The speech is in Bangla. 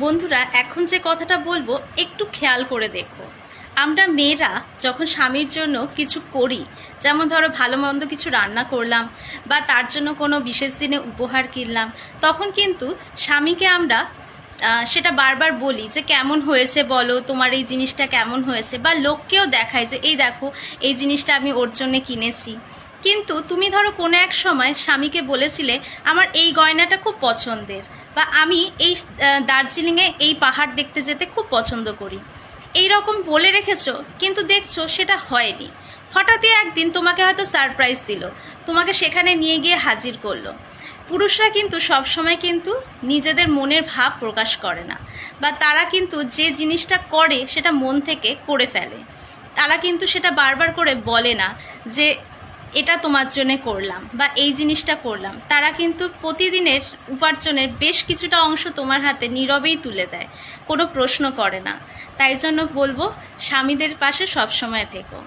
বন্ধুরা, এখন যে কথাটা বলবো একটু খেয়াল করে দেখো। আমরা মেয়েরা যখন স্বামীর জন্য কিছু করি, যেমন ধরো ভালো মন্দ কিছু রান্না করলাম বা তার জন্য কোনো বিশেষ দিনে উপহার কিনলাম, তখন কিন্তু স্বামীকে আমরা সেটা বারবার বলি যে কেমন হয়েছে বলো, তোমার এই জিনিসটা কেমন হয়েছে, বা লোককেও দেখায় যে এই দেখো এই জিনিসটা আমি ওর জন্য কিনেছি। কিন্তু তুমি ধরো কোনো এক সময় স্বামীকে বলেছিলে আমার এই গয়নাটা খুব পছন্দের, বা আমি এই দার্জিলিংয়ে এই পাহাড় দেখতে যেতে খুব পছন্দ করি, এই রকম বলে রেখেছো, কিন্তু দেখছো সেটা হয়নি। হঠাৎই একদিন তোমাকে হয়তো সারপ্রাইজ দিল, তোমাকে সেখানে নিয়ে গিয়ে হাজির করলো। পুরুষরা কিন্তু সবসময় কিন্তু নিজেদের মনের ভাব প্রকাশ করে না, বা তারা কিন্তু যে জিনিসটা করে সেটা মন থেকে করে ফেলে। তারা কিন্তু সেটা বারবার করে বলে না যে এটা তোমার জন্যে করলাম বা এই জিনিসটা করলাম। তারা কিন্তু প্রতিদিনের উপার্জনের বেশ কিছুটা অংশ তোমার হাতে নীরবেই তুলে দেয়, কোনো প্রশ্ন করে না। তাই জন্য বলবো, স্বামীদের পাশে সবসময় থেকো।